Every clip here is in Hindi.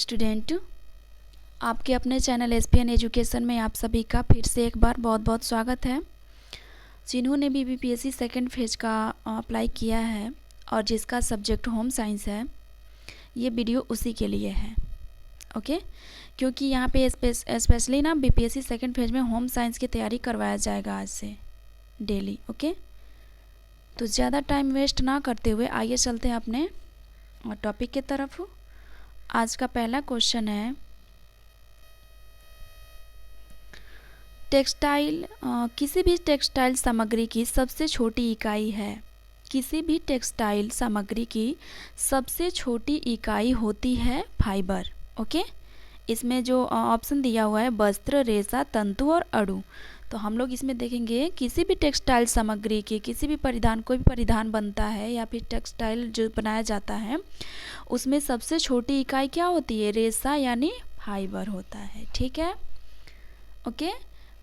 स्टूडेंट, आपके अपने चैनल एसपीएन एजुकेशन में आप सभी का फिर से एक बार बहुत बहुत स्वागत है। जिन्होंने भी बीपीएससी सेकंड फेज का अप्लाई किया है और जिसका सब्जेक्ट होम साइंस है, ये वीडियो उसी के लिए है। ओके, क्योंकि यहाँ पे स्पेशली ना बीपीएससी सेकंड फेज में होम साइंस की तैयारी करवाया जाएगा आज से डेली। ओके, तो ज़्यादा टाइम वेस्ट ना करते हुए आइए चलते हैं अपने टॉपिक की तरफ। आज का पहला क्वेश्चन है, टेक्सटाइल किसी भी टेक्सटाइल सामग्री की सबसे छोटी इकाई है। किसी भी टेक्सटाइल सामग्री की सबसे छोटी इकाई होती है फाइबर। ओके, इसमें जो ऑप्शन दिया हुआ है वस्त्र, रेशा, तंतु और अणु, तो हम लोग इसमें देखेंगे किसी भी टेक्सटाइल सामग्री की किसी भी परिधान, कोई भी परिधान बनता है या फिर टेक्सटाइल जो बनाया जाता है उसमें सबसे छोटी इकाई क्या होती है? रेशा यानी फाइबर होता है। ठीक है, ओके।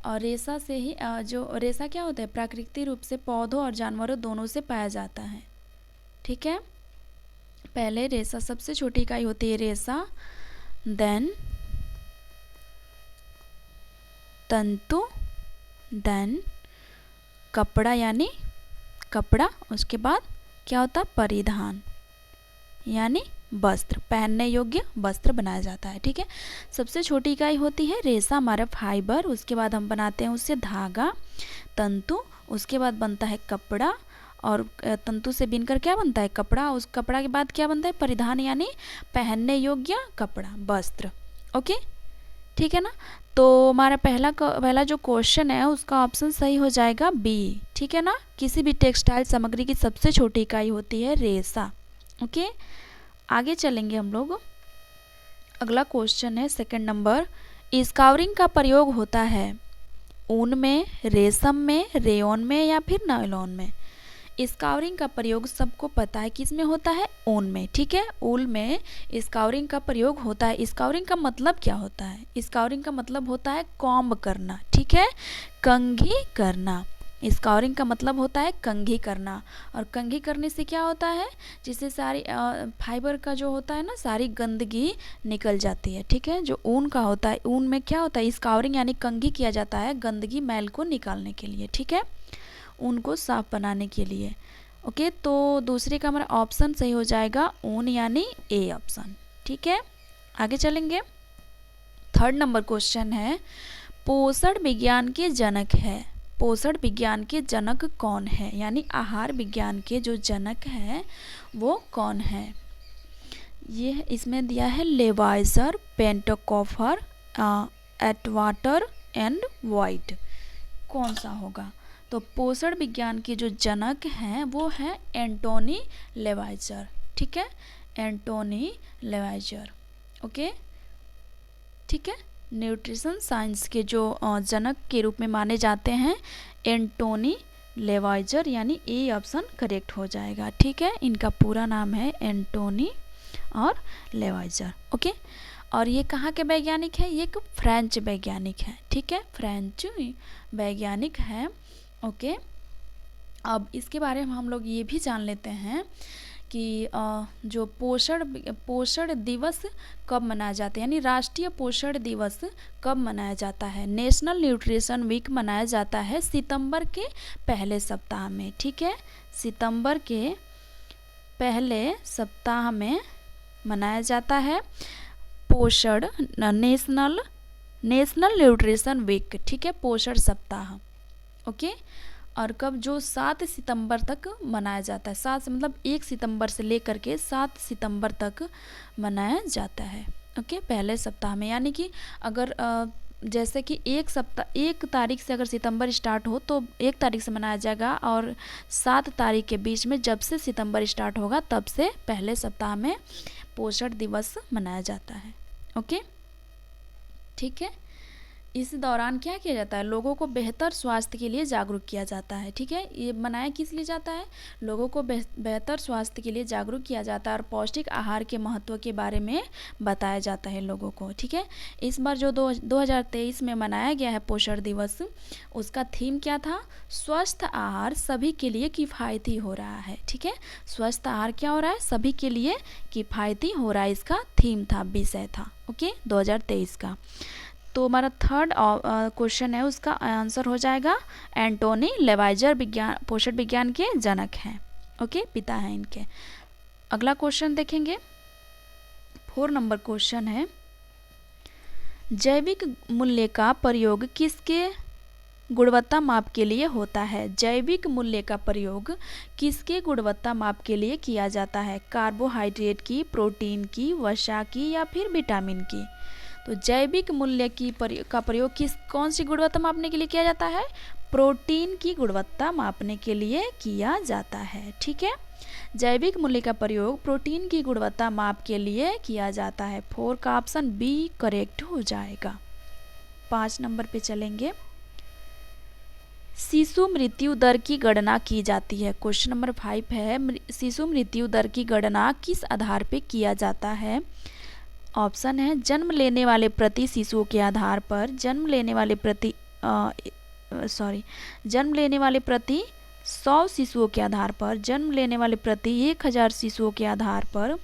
और रेशा से ही जो रेशा क्या होता है? प्राकृतिक रूप से पौधों और जानवरों दोनों से पाया जाता है। ठीक है, पहले रेशा सबसे छोटी इकाई होती है रेशा, देन तंतु, देन कपड़ा यानी कपड़ा, उसके बाद क्या होता है? परिधान यानी वस्त्र, पहनने योग्य वस्त्र बनाया जाता है। ठीक है, सबसे छोटी इकाई होती है रेशा, हमारा फाइबर, उसके बाद हम बनाते हैं उससे धागा, तंतु, उसके बाद बनता है कपड़ा, और तंतु से बिनकर क्या बनता है? कपड़ा, उस कपड़ा के बाद क्या बनता है? परिधान यानी पहनने योग्य कपड़ा, वस्त्र। ओके, ठीक है ना। तो हमारा पहला जो क्वेश्चन है उसका ऑप्शन सही हो जाएगा बी। ठीक है ना, किसी भी टेक्सटाइल सामग्री की सबसे छोटी इकाई होती है रेशा। ओके, आगे चलेंगे हम लोग। अगला क्वेश्चन है सेकंड नंबर, स्काउरिंग का प्रयोग होता है ऊन में, रेशम में, रेयॉन में या फिर नायलॉन में। स्काउरिंग का प्रयोग सबको पता है किस में होता है? ऊन में। ठीक है, ऊन में स्काउरिंग का प्रयोग होता है। स्काउरिंग का मतलब क्या होता है? स्काउरिंग का मतलब होता है कॉम्ब करना। ठीक है, कंघी करना। स्काउरिंग का मतलब होता है कंघी करना, और कंघी करने से क्या होता है? जिससे सारी फाइबर का जो होता है ना, सारी गंदगी निकल जाती है। ठीक है, जो ऊन का होता है, ऊन में क्या होता है? स्काउरिंग यानी कंघी किया जाता है गंदगी, मैल को निकालने के लिए। ठीक है, ऊन को साफ बनाने के लिए। ओके, तो दूसरे का हमारा ऑप्शन सही हो जाएगा ऊन यानी ए ऑप्शन। ठीक है, आगे चलेंगे। थर्ड नंबर क्वेश्चन है, पोषण विज्ञान के जनक है। पोषण विज्ञान के जनक कौन है? यानी आहार विज्ञान के जो जनक है वो कौन है? ये इसमें दिया है लेवाइजर, पेंटकोफर, एटवाटर एंड वाइट। कौन सा होगा? तो पोषण विज्ञान के जो जनक हैं वो है एंटोनी लेवाइजर। ठीक है, एंटोनी लेवाइजर। ओके, ठीक है, न्यूट्रिशन साइंस के जो जनक के रूप में माने जाते हैं एंटोनी लेवाइजर, यानी ए ऑप्शन करेक्ट हो जाएगा। ठीक है, इनका पूरा नाम है एंटोनी और लेवाइजर। ओके, और ये कहाँ के वैज्ञानिक हैं? ये एक फ्रेंच वैज्ञानिक है। ठीक है, फ्रेंच वैज्ञानिक है। ओके, अब इसके बारे में हम लोग ये भी जान लेते हैं कि जो पोषण दिवस कब मनाया जाता है, यानी राष्ट्रीय पोषण दिवस कब मनाया जाता है? नेशनल न्यूट्रिशन वीक मनाया जाता है सितंबर के पहले सप्ताह में। ठीक है, सितंबर के पहले सप्ताह में मनाया जाता है पोषण नेशनल न्यूट्रिशन वीक। ठीक है, पोषण सप्ताह। ओके, और कब? जो 7 सितंबर तक मनाया जाता है। 7 मतलब 1 सितंबर से लेकर के 7 सितंबर तक मनाया जाता है। ओके, पहले सप्ताह में, यानी कि अगर जैसे कि 1 तारीख से अगर सितंबर स्टार्ट हो तो 1 तारीख से मनाया जाएगा, और 7 तारीख के बीच में जब से सितंबर स्टार्ट होगा तब से पहले सप्ताह में पोषण दिवस मनाया जाता है। ओके, ठीक है, इस दौरान क्या किया जाता है, लोगों को बेहतर स्वास्थ्य के लिए जागरूक किया जाता है। ठीक है, ये मनाया किस लिए जाता है, लोगों को बेहतर स्वास्थ्य के लिए जागरूक किया जाता है और पौष्टिक आहार के महत्व के बारे में बताया जाता है लोगों को। ठीक है, इस बार जो 2023 में मनाया गया है पोषण दिवस, उसका थीम क्या था, स्वस्थ आहार सभी के लिए किफ़ायती हो रहा है। ठीक है, स्वस्थ आहार क्या हो रहा है, सभी के लिए किफ़ायती हो रहा है, इसका थीम था, विषय था। ओके, 2023 का। तो हमारा थर्ड क्वेश्चन है, उसका आंसर हो जाएगा एंटोनी लेवाइजर, पोषण विज्ञान के जनक हैं। ओके, पिता हैं इनके। अगला क्वेश्चन देखेंगे, 4 नंबर क्वेश्चन है, जैविक मूल्य का प्रयोग किसके गुणवत्ता माप के लिए होता है। जैविक मूल्य का प्रयोग किसके गुणवत्ता माप के लिए किया जाता है, कार्बोहाइड्रेट की, प्रोटीन की, वसा की या फिर विटामिन की। तो जैविक मूल्य का प्रयोग कौन सी गुणवत्ता मापने के लिए किया जाता है, प्रोटीन की गुणवत्ता मापने के लिए किया जाता है। ठीक है, जैविक मूल्य का प्रयोग प्रोटीन की गुणवत्ता माप के लिए किया जाता है। 4 का ऑप्शन बी करेक्ट हो जाएगा। 5 नंबर पे चलेंगे, शिशु मृत्यु दर की गणना की जाती है। क्वेश्चन नंबर 5 है, शिशु मृत्यु दर की गणना किस आधार पर किया जाता है। ऑप्शन है, जन्म लेने वाले प्रति शिशुओं के आधार पर, जन्म लेने वाले प्रति 100 शिशुओं के आधार पर, जन्म लेने वाले प्रति 1000 शिशुओं के आधार पर,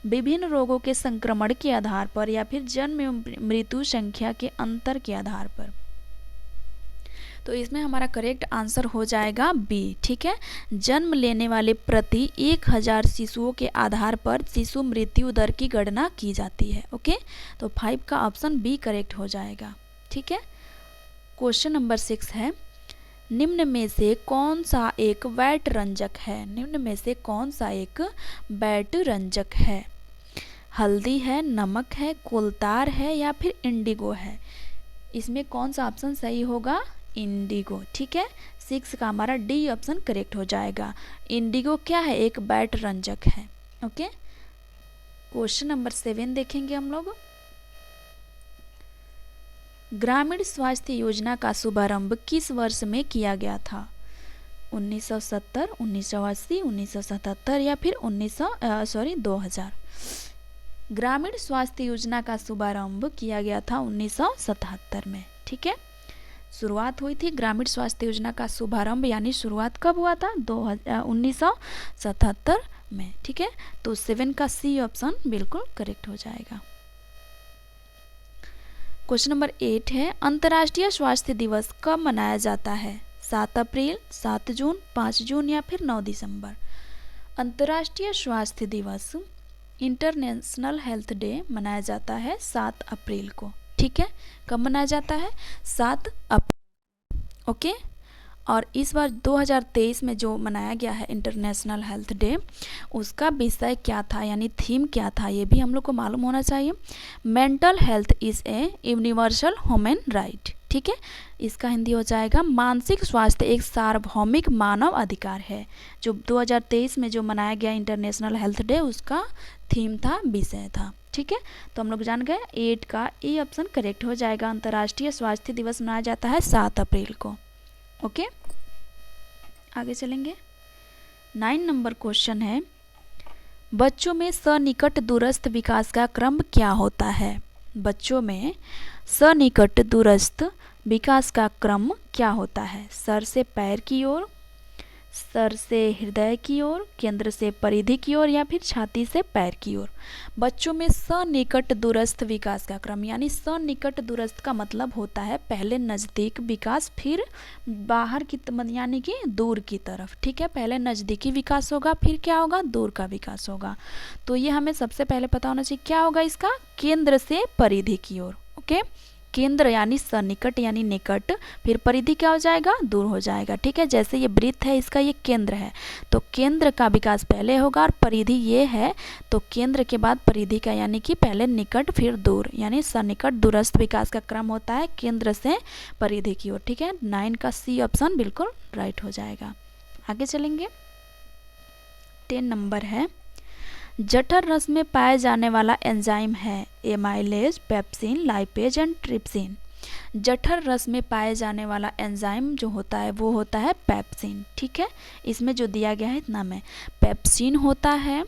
विभिन्न रोगों के संक्रमण के आधार पर या फिर जन्म एवं मृत्यु संख्या के अंतर के आधार पर। तो इसमें हमारा करेक्ट आंसर हो जाएगा बी। ठीक है, जन्म लेने वाले प्रति 1000 शिशुओं के आधार पर शिशु मृत्यु दर की गणना की जाती है। ओके, तो 5 का ऑप्शन बी करेक्ट हो जाएगा। ठीक है, क्वेश्चन नंबर 6 है, निम्न में से कौन सा एक वैट रंजक है। निम्न में से कौन सा एक वैट रंजक है, हल्दी है, नमक है, कोलतार है या फिर इंडिगो है। इसमें कौन सा ऑप्शन सही होगा, इंडिगो। ठीक है, 6 का हमारा डी ऑप्शन करेक्ट हो जाएगा। इंडिगो क्या है, एक वैट रंजक है। ओके, क्वेश्चन नंबर 7 देखेंगे हम लोग, ग्रामीण स्वास्थ्य योजना का शुभारंभ किस वर्ष में किया गया था। 1970, 1980, 1977 या फिर 2000। ग्रामीण स्वास्थ्य योजना का शुभारंभ किया गया था 1977 में। ठीक है, शुरुआत हुई थी ग्रामीण स्वास्थ्य योजना का शुभारंभ, यानी शुरुआत कब हुआ था, 1977 में। ठीक है, तो 7 का सी ऑप्शन बिल्कुल करेक्ट हो जाएगा। क्वेश्चन नंबर 8 है, अंतर्राष्ट्रीय स्वास्थ्य दिवस कब मनाया जाता है। 7 अप्रैल, 7 जून, 5 जून या फिर 9 दिसंबर। अंतर्राष्ट्रीय स्वास्थ्य दिवस, इंटरनेशनल हेल्थ डे मनाया जाता है 7 अप्रैल को। ठीक है, कब मनाया जाता है, 7 अप्रैल। ओके, और इस बार 2023 में जो मनाया गया है इंटरनेशनल हेल्थ डे, उसका विषय क्या था, यानी थीम क्या था, ये भी हम लोग को मालूम होना चाहिए। Mental health is a universal human right. ठीक है, इसका हिंदी हो जाएगा, मानसिक स्वास्थ्य एक सार्वभौमिक मानव अधिकार है। जो 2023 में जो मनाया गया इंटरनेशनल हेल्थ डे, उसका थीम था, विषय था। ठीक है, तो हम लोग जान गए 8 का ए ऑप्शन करेक्ट हो जाएगा। अंतर्राष्ट्रीय स्वास्थ्य दिवस मनाया जाता है 7 अप्रैल को। ओके, आगे चलेंगे। 9 नंबर क्वेश्चन है, बच्चों में सन्निकट दूरस्थ विकास का क्रम क्या होता है। बच्चों में सन्निकट दूरस्थ विकास का क्रम क्या होता है, सर से पैर की ओर, सर से हृदय की ओर, केंद्र से परिधि की ओर या फिर छाती से पैर की ओर। बच्चों में सन्निकट दूरस्थ विकास का क्रम, यानी सन्निकट दूरस्थ का मतलब होता है पहले नज़दीक विकास, फिर बाहर की यानी कि दूर की तरफ। ठीक है, पहले नज़दीकी विकास होगा, फिर क्या होगा, दूर का विकास होगा। तो ये हमें सबसे पहले पता होना चाहिए क्या होगा इसका, केंद्र से परिधि की ओर। ओके, केंद्र यानी सन्निकट यानी निकट, फिर परिधि क्या हो जाएगा, दूर हो जाएगा। ठीक है, जैसे ये वृत्त है, इसका ये केंद्र है, तो केंद्र का विकास पहले होगा और परिधि ये है, तो केंद्र के बाद परिधि का यानी कि पहले निकट फिर दूर, यानी सन्निकट दूरस्थ विकास का क्रम होता है केंद्र से परिधि की ओर। ठीक है, 9 का सी ऑप्शन बिल्कुल राइट हो जाएगा। आगे चलेंगे, 10 नंबर है, जठर रस में पाए जाने वाला एंजाइम है amylase, pepsin, lipase and trypsin. जठर रस में पाए जाने वाला एंजाइम जो होता है वो होता है पेप्सिन। ठीक है, इसमें जो दिया गया है इतना में पेप्सिन होता है,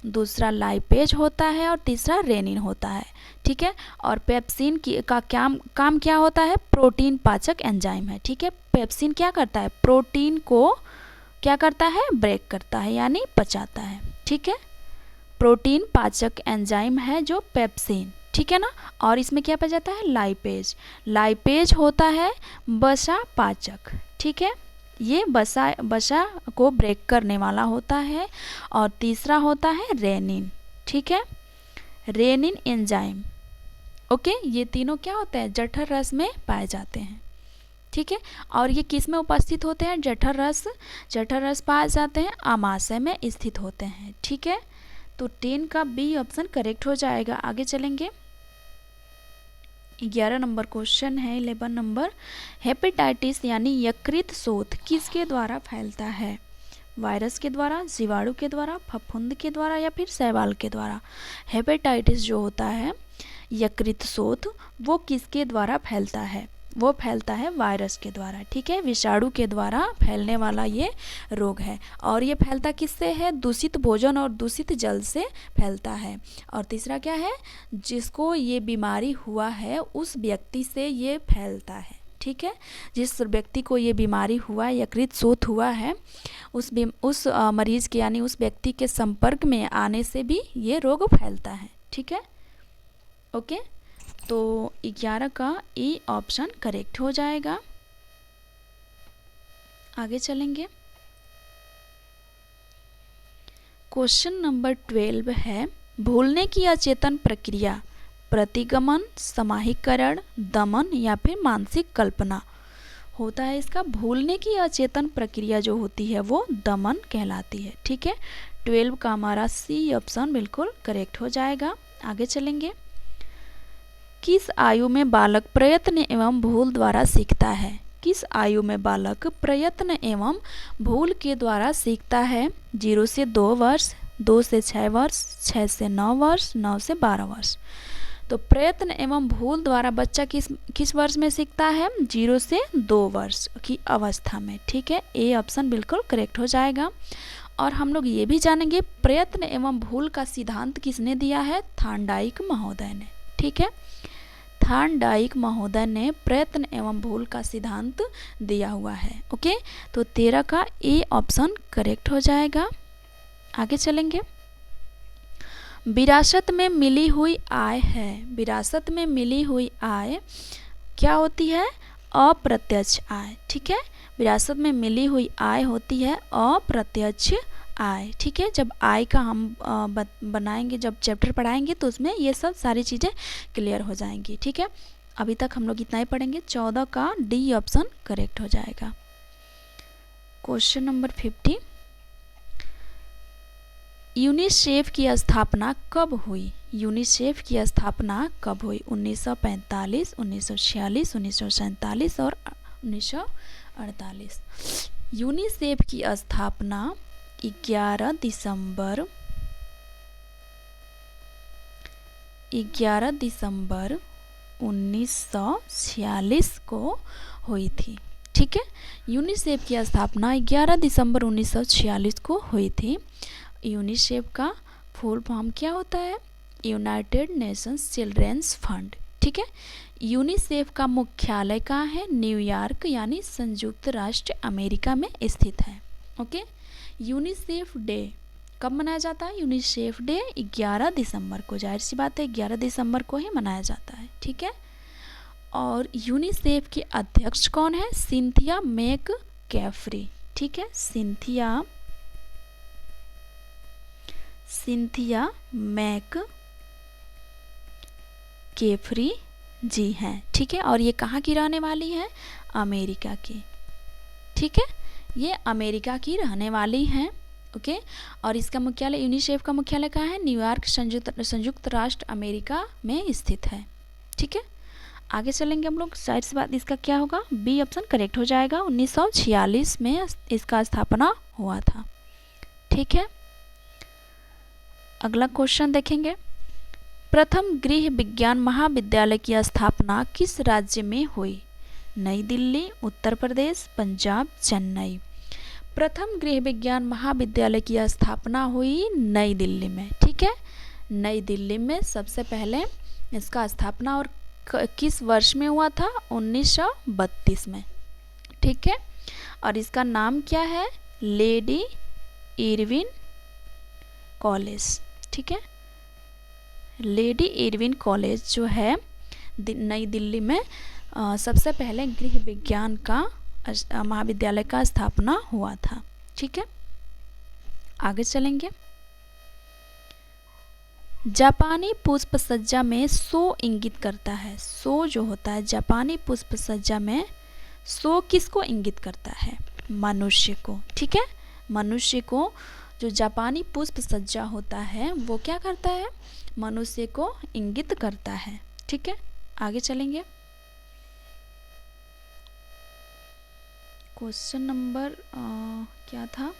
दूसरा लाइपेज होता है और तीसरा रेनिन होता है। ठीक है, और पेप्सिन का काम क्या होता है? प्रोटीन पाचक एंजाइम है। ठीक है, पेप्सिन क्या करता है? प्रोटीन को क्या करता है? ब्रेक करता है यानी पचाता है। ठीक है, प्रोटीन पाचक एंजाइम है जो पेप्सिन। ठीक है ना, और इसमें क्या पाया जाता है? लाइपेज। लाइपेज होता है वसा पाचक। ठीक है, ये वसा को ब्रेक करने वाला होता है। और तीसरा होता है रेनिन। ठीक है, रेनिन एंजाइम। ओके, ये तीनों क्या होते हैं? जठर रस में पाए जाते हैं। ठीक है, और ये किस में उपस्थित होते हैं? जठर रस पाए जाते हैं आमाशय में स्थित होते हैं। ठीक है, तो 10 का बी ऑप्शन करेक्ट हो जाएगा। आगे चलेंगे, 11 नंबर क्वेश्चन है, 11 नंबर। हेपेटाइटिस यानी यकृत शोथ किसके द्वारा फैलता है? वायरस के द्वारा, जीवाणु के द्वारा, फफूंद के द्वारा या फिर शैवाल के द्वारा? हेपेटाइटिस जो होता है यकृत शोथ वो किसके द्वारा फैलता है? वो फैलता है वायरस के द्वारा। ठीक है, विषाणु के द्वारा फैलने वाला ये रोग है। और ये फैलता किससे है? दूषित भोजन और दूषित जल से फैलता है। और तीसरा क्या है? जिसको ये बीमारी हुआ है उस व्यक्ति से ये फैलता है। ठीक है, जिस व्यक्ति को ये बीमारी हुआ, यकृत शोथ हुआ है, उस मरीज के यानी उस व्यक्ति के संपर्क में आने से भी ये रोग फैलता है। ठीक है, ओके, तो 11 का ए ऑप्शन करेक्ट हो जाएगा। आगे चलेंगे, क्वेश्चन नंबर 12 है, भूलने की अचेतन प्रक्रिया प्रतिगमन, समाहीकरण, दमन या फिर मानसिक कल्पना होता है। इसका भूलने की अचेतन प्रक्रिया जो होती है वो दमन कहलाती है। ठीक है, 12 का हमारा सी ऑप्शन बिल्कुल करेक्ट हो जाएगा। आगे चलेंगे, किस आयु में बालक प्रयत्न एवं भूल द्वारा सीखता है? किस आयु में बालक प्रयत्न एवं भूल के द्वारा सीखता है? 0 से 2 वर्ष, 2 से 6 वर्ष, 6 से 9 वर्ष, 9 से 12 वर्ष। तो प्रयत्न एवं भूल द्वारा बच्चा किस वर्ष में सीखता है? 0 से 2 वर्ष की अवस्था में। ठीक है, ए ऑप्शन बिल्कुल करेक्ट हो जाएगा। और हम लोग ये भी जानेंगे प्रयत्न एवं भूल का सिद्धांत किसने दिया है? थॉर्नडाइक महोदय ने। ठीक है, थॉर्नडाइक महोदय ने प्रयत्न एवं भूल का सिद्धांत दिया हुआ है। ओके, तो 13 का ए ऑप्शन करेक्ट हो जाएगा। आगे चलेंगे, विरासत में मिली हुई आय है। विरासत में मिली हुई आय क्या होती है? अप्रत्यक्ष आय। ठीक है, विरासत में मिली हुई आय होती है अप्रत्यक्ष आय। ठीक है, जब आय का हम बनाएंगे, जब चैप्टर पढ़ाएंगे तो उसमें ये सब सारी चीज़ें क्लियर हो जाएंगी। ठीक है, अभी तक हम लोग इतना ही पढ़ेंगे। 14 का डी ऑप्शन करेक्ट हो जाएगा। क्वेश्चन नंबर 50, यूनिसेफ की स्थापना कब हुई? यूनिसेफ की स्थापना कब हुई? 1945, 1946, 1947 और 1948। यूनिसेफ की स्थापना 11 दिसंबर 1946 को हुई थी। ठीक है, यूनिसेफ की स्थापना 11 दिसंबर 1946 को हुई थी। यूनिसेफ का फुल फॉर्म क्या होता है? United Nations children's fund. ठीक है, यूनिसेफ का मुख्यालय कहाँ है? न्यूयॉर्क यानी संयुक्त राष्ट्र अमेरिका में स्थित है। ओके, यूनिसेफ डे कब मनाया जाता है? यूनिसेफ डे 11 दिसंबर को, जाहिर सी बात है 11 दिसंबर को ही मनाया जाता है। ठीक है, और यूनिसेफ के अध्यक्ष कौन है? Cynthia McCaffrey. ठीक है, सिंथिया मैक कैफरी जी हैं। ठीक है, और ये कहाँ की रहने वाली है? अमेरिका की। ठीक है, ये अमेरिका की रहने वाली हैं। ओके, और इसका मुख्यालय, यूनिसेफ का मुख्यालय कहाँ है? न्यूयॉर्क संयुक्त राष्ट्र अमेरिका में स्थित है। ठीक है, आगे चलेंगे हम लोग। जाहिर सी बात इसका क्या होगा? बी ऑप्शन करेक्ट हो जाएगा। 1946 में इसका स्थापना हुआ था। ठीक है, अगला क्वेश्चन देखेंगे, प्रथम गृह विज्ञान महाविद्यालय की स्थापना किस राज्य में हुई? नई दिल्ली, उत्तर प्रदेश, पंजाब, चेन्नई। प्रथम गृह विज्ञान महाविद्यालय की स्थापना हुई नई दिल्ली में। ठीक है, नई दिल्ली में सबसे पहले इसका स्थापना और किस वर्ष में हुआ था? 1932 में। ठीक है, और इसका नाम क्या है? Lady Irwin college. ठीक है, लेडी इरविन कॉलेज जो है नई दिल्ली में सबसे पहले गृह विज्ञान का महाविद्यालय का स्थापना हुआ था। ठीक है, आगे चलेंगे। जापानी पुष्प सज्जा में सो इंगित करता है। सो जो होता है जापानी पुष्प सज्जा में, सो किसको इंगित करता है? मनुष्य को। ठीक है, मनुष्य को जो जापानी पुष्प सज्जा होता है वो क्या करता है? मनुष्य को इंगित करता है। ठीक है, आगे चलेंगे। क्वेश्चन नंबर क्या था?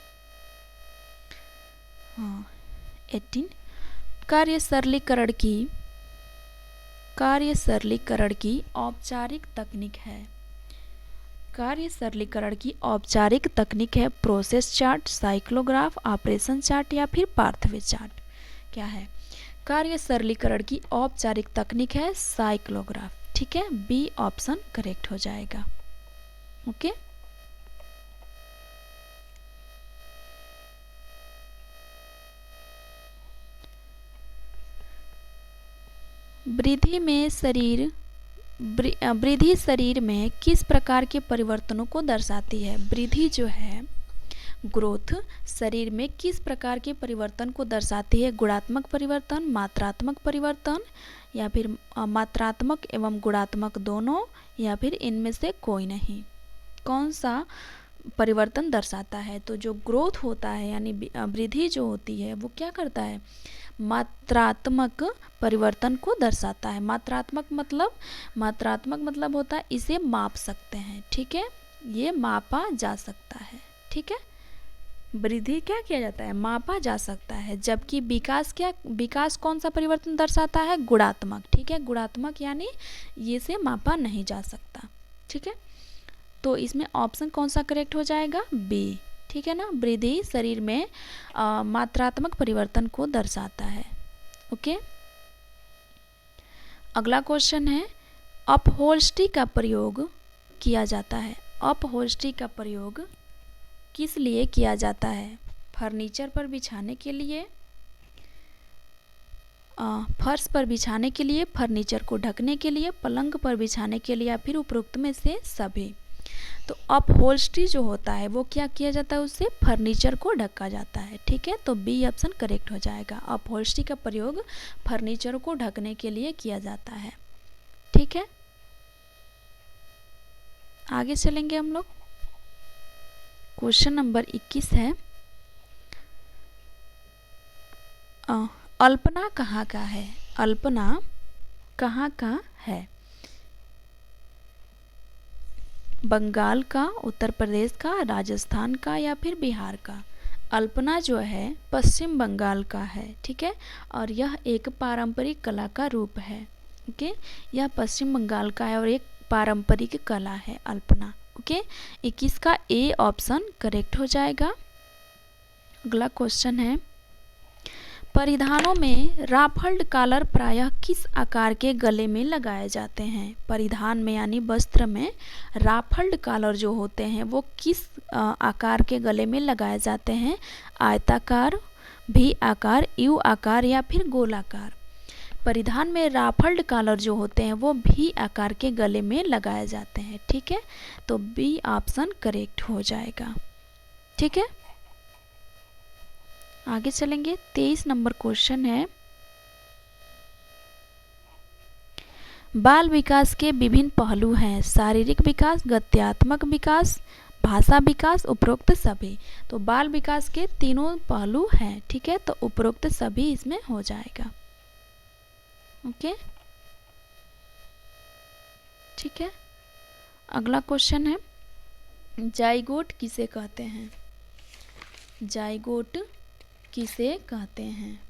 18। कार्य सरलीकरण की औपचारिक तकनीक है। कार्य सरलीकरण की औपचारिक तकनीक है प्रोसेस चार्ट, साइक्लोग्राफ, ऑपरेशन चार्ट या फिर पाथवे चार्ट। क्या है? कार्य सरलीकरण की औपचारिक तकनीक है साइक्लोग्राफ। ठीक है, बी ऑप्शन करेक्ट हो जाएगा। ओके, वृद्धि शरीर में किस प्रकार के परिवर्तनों को दर्शाती है? वृद्धि जो है, ग्रोथ, शरीर में किस प्रकार के परिवर्तन को दर्शाती है? गुणात्मक परिवर्तन, मात्रात्मक परिवर्तन, या फिर मात्रात्मक एवं गुणात्मक दोनों, या फिर इनमें से कोई नहीं? कौन सा परिवर्तन दर्शाता है? तो जो ग्रोथ होता है यानी वृद्धि जो होती है वो क्या करता है? मात्रात्मक परिवर्तन को दर्शाता है। मात्रात्मक मतलब होता है इसे माप सकते हैं। ठीक है, ये मापा जा सकता है। ठीक है, वृद्धि क्या किया जाता है? मापा जा सकता है। जबकि विकास कौन सा परिवर्तन दर्शाता है? गुणात्मक। ठीक है, गुणात्मक यानी ये से मापा नहीं जा सकता। ठीक है, तो इसमें ऑप्शन कौन सा करेक्ट हो जाएगा? बी। ठीक है ना, वृद्धि शरीर में मात्रात्मक परिवर्तन को दर्शाता है। ओके, अगला क्वेश्चन है, अपहोल्स्ट्री का प्रयोग किया जाता है। अपहोल्स्ट्री का प्रयोग किस लिए किया जाता है? फर्नीचर पर बिछाने के लिए, फर्श पर बिछाने के लिए, फर्नीचर को ढकने के लिए, पलंग पर बिछाने के लिए, या फिर उपरोक्त में से सभी? तो अपहोल्स्ट्री जो होता है वो क्या किया जाता है? उससे फर्नीचर को ढका जाता है। ठीक है, तो बी ऑप्शन करेक्ट हो जाएगा। अपहोल्स्ट्री का प्रयोग फर्नीचर को ढकने के लिए किया जाता है। ठीक है, आगे चलेंगे हम लोग। क्वेश्चन नंबर 21 है, अल्पना कहाँ का है? अल्पना कहाँ का है? बंगाल का, उत्तर प्रदेश का, राजस्थान का, या फिर बिहार का? अल्पना जो है पश्चिम बंगाल का है। ठीक है, और यह एक पारंपरिक कला का रूप है। ओके, यह पश्चिम बंगाल का है और एक पारंपरिक कला है अल्पना। ओके, 21 का ए ऑप्शन करेक्ट हो जाएगा। अगला क्वेश्चन है, परिधानों में राफल्ड कॉलर प्रायः किस आकार के गले में लगाए जाते हैं? परिधान में यानी वस्त्र में राफल्ड कॉलर जो होते हैं वो किस आकार के गले में लगाए जाते हैं? आयताकार, भी आकार, यू आकार, या फिर गोलाकार? परिधान में राफल्ड कॉलर जो होते हैं वो भी आकार के गले में लगाए जाते हैं। ठीक है, तो बी ऑप्शन करेक्ट हो जाएगा। ठीक है, आगे चलेंगे। 23 नंबर क्वेश्चन है, बाल विकास के विभिन्न पहलू हैं। शारीरिक विकास, गत्यात्मक विकास, भाषा विकास, उपरोक्त सभी। तो बाल विकास के तीनों पहलू हैं। ठीक है, तो उपरोक्त सभी इसमें हो जाएगा। ओके, ठीक है, अगला क्वेश्चन है, जाइगोट किसे कहते हैं? जाइगोट किसे कहते हैं?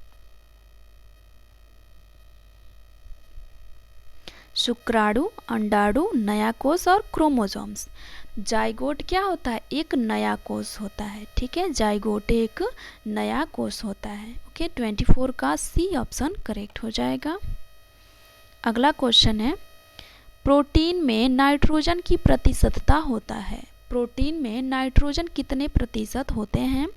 शुक्राणु, अंडाणु, नया कोष और क्रोमोसोम्स। जाइगोट क्या होता है? एक नया कोष होता है, ठीक है, जाइगोट एक नया कोष होता है। ओके, 24 का सी ऑप्शन करेक्ट हो जाएगा। अगला क्वेश्चन है, प्रोटीन में नाइट्रोजन की प्रतिशतता होता है। प्रोटीन में नाइट्रोजन कितने प्रतिशत होते हैं?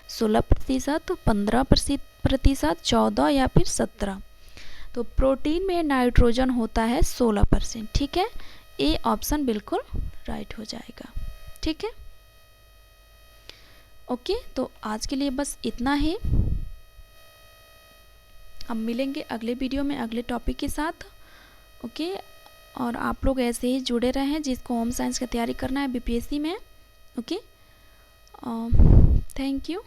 16%, 15%, 14 या फिर 17। तो प्रोटीन में नाइट्रोजन होता है 16%, ठीक है, ए ऑप्शन बिल्कुल राइट हो जाएगा, ठीक है। ओके, तो आज के लिए बस इतना ही। हम मिलेंगे अगले वीडियो में अगले टॉपिक के साथ। ओके, और आप लोग ऐसे ही जुड़े रहें जिसको होम साइंस की तैयारी करना है बीपीएससी में। Okay, thank you.